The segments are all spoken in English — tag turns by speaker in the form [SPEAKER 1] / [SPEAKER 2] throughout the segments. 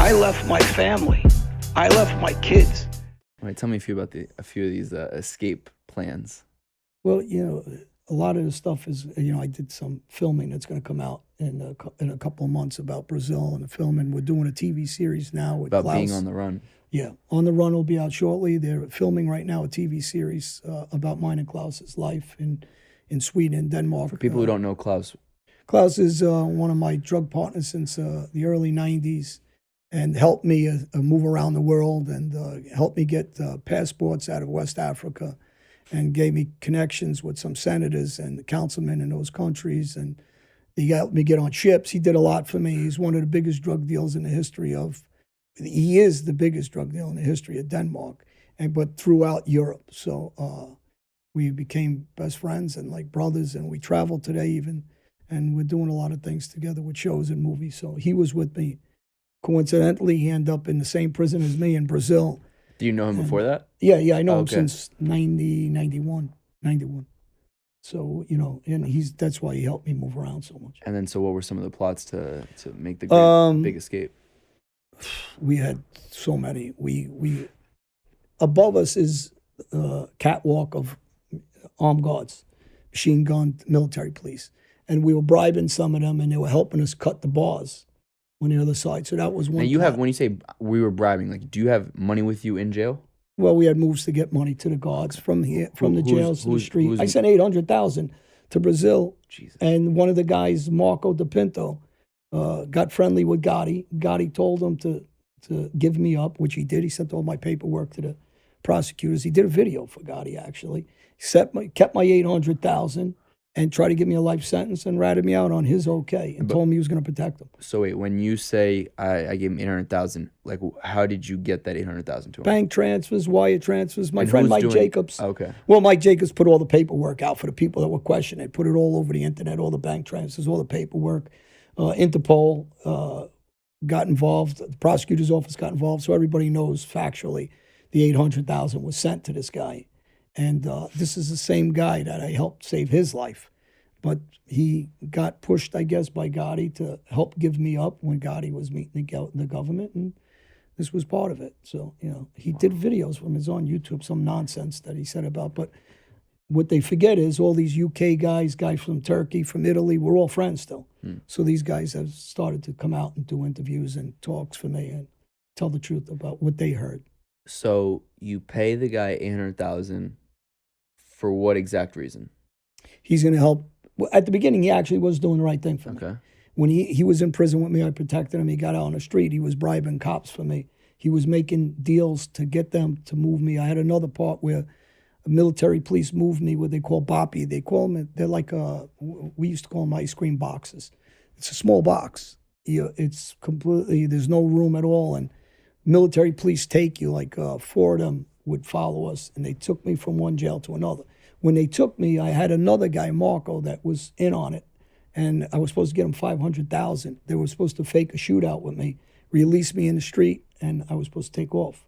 [SPEAKER 1] I left my family. I left my kids.
[SPEAKER 2] All right, tell me a few of these escape plans.
[SPEAKER 3] Well, a lot of the stuff is, I did some filming that's going to come out in a couple of months about Brazil and the film, and we're doing a TV series now with
[SPEAKER 2] About
[SPEAKER 3] Klaus.
[SPEAKER 2] being on the run.
[SPEAKER 3] Yeah, On the Run will be out shortly. They're filming right now a TV series about mine and Klaus's life in Sweden and Denmark.
[SPEAKER 2] For people who don't know Klaus.
[SPEAKER 3] Klaus is one of my drug partners since the early 90s and helped me move around the world and helped me get passports out of West Africa and gave me connections with some senators and councilmen in those countries. And he helped me get on ships. He did a lot for me. He's one of the biggest drug deals in the history of, he is the biggest drug deal in the history of Denmark, but throughout Europe. So we became best friends and like brothers, and we travel today even. And we're doing a lot of things together with shows and movies. So he was with me. Coincidentally, he ended up in the same prison as me in Brazil.
[SPEAKER 2] Do you know him before that?
[SPEAKER 3] Yeah, I know him since 91. So, and that's why he helped me move around so much.
[SPEAKER 2] And then, so what were some of the plots to make the big escape?
[SPEAKER 3] We had so many. We above us is a catwalk of armed guards, machine gun, military police. And we were bribing some of them, and they were helping us cut the bars on the other side. So that was one.
[SPEAKER 2] Now, when you say we were bribing, like, do you have money with you in jail?
[SPEAKER 3] Well, we had moves to get money to the guards from here, from the jails to the street. I sent 800,000 to Brazil,
[SPEAKER 2] Jesus.
[SPEAKER 3] And one of the guys, Marco De Pinto, got friendly with Gotti. Gotti told him to give me up, which he did. He sent all my paperwork to the prosecutors. He did a video for Gotti, actually. Kept my 800,000 and tried to give me a life sentence and ratted me out on his okay and told me he was going to protect him.
[SPEAKER 2] So wait, when you say I gave him 800,000, like, how did you get that 800,000 to him?
[SPEAKER 3] Bank transfers, wire transfers. My friend Mike Jacobs.
[SPEAKER 2] Okay.
[SPEAKER 3] Well, Mike Jacobs put all the paperwork out for the people that were questioning. They put it all over the internet, all the bank transfers, all the paperwork. Interpol got involved. The prosecutor's office got involved. So everybody knows factually the 800,000 was sent to this guy. And this is the same guy that I helped save his life. But he got pushed, I guess, by Gotti to help give me up when Gotti was meeting the government. And this was part of it. So, he did videos from his on YouTube, some nonsense that he said about. But what they forget is all these UK guys from Turkey, from Italy, we're all friends still. So these guys have started to come out and do interviews and talks for me and tell the truth about what they heard.
[SPEAKER 2] So you pay the guy 800,000 for what exact reason?
[SPEAKER 3] He's going to help. At the beginning, he actually was doing the right thing for me.
[SPEAKER 2] Okay.
[SPEAKER 3] When he was in prison with me, I protected him. He got out on the street. He was bribing cops for me. He was making deals to get them to move me. I had another part where military police moved me, what they call boppy. They call them, they're like, we used to call them ice cream boxes. It's a small box. It's completely, there's no room at all. And military police take you, like 4 of them would follow us, and they took me from one jail to another. When they took me, I had another guy, Marco, that was in on it, and I was supposed to get him 500,000. They were supposed to fake a shootout with me, release me in the street, and I was supposed to take off.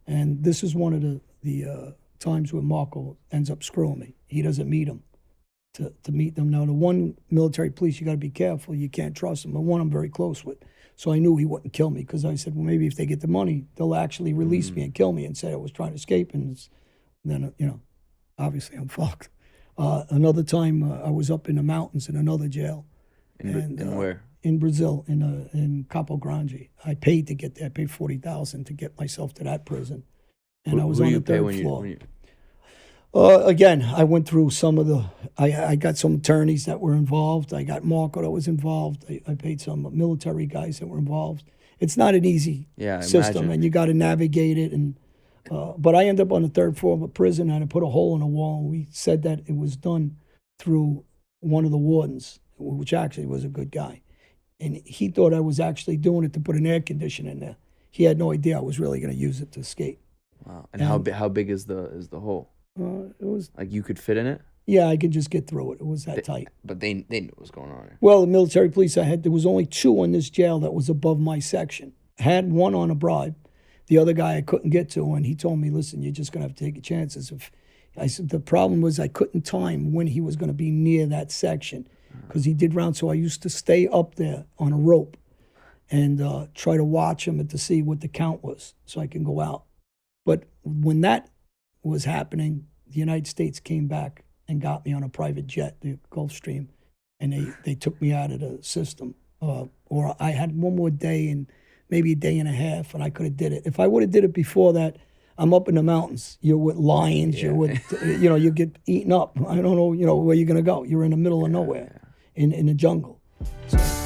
[SPEAKER 3] And this is one of the times where Marco ends up screwing me. He doesn't meet him to meet them. Now, the one military police, you got to be careful. You can't trust him. But one I'm very close with. So I knew he wouldn't kill me because I said, well, maybe if they get the money, they'll actually release me and kill me and say I was trying to escape. And then, obviously I'm fucked. Another time I was up in the mountains in another jail.
[SPEAKER 2] In where?
[SPEAKER 3] In Brazil, in Capo Grande. I paid to get there. I paid 40,000 to get myself to that prison. And I was on the third floor. Again, I went through some of I got some attorneys that were involved. I got Marco that was involved. I paid some military guys that were involved. It's not an easy system, and you got to navigate it. And but I ended up on the third floor of a prison, and I put a hole in the wall. And we said that it was done through one of the wardens, which actually was a good guy. And he thought I was actually doing it to put an air conditioner in there. He had no idea I was really going to use it to escape.
[SPEAKER 2] Wow. And how big is the hole?
[SPEAKER 3] It was
[SPEAKER 2] like you could fit in it.
[SPEAKER 3] Yeah, I could just get through it. It was that tight.
[SPEAKER 2] But they knew what was going on there.
[SPEAKER 3] Well, the military police there was only 2 in this jail that was above my section. I had one on a bribe. The other guy I couldn't get to, and he told me, listen, you're just going to have to take your chances. I said the problem was I couldn't time when he was going to be near that section because he did round. So I used to stay up there on a rope and try to watch them and to see what the count was so I can go out. But when that was happening, the United States came back and got me on a private jet, the Gulfstream, and they took me out of the system. Or I had one more day and maybe a day and a half, and I could have did it. If I would have did it before that, I'm up in the mountains. You're with lions. You're with, you get eaten up. I don't know, where you're going to go. You're in the middle of nowhere in the jungle. So,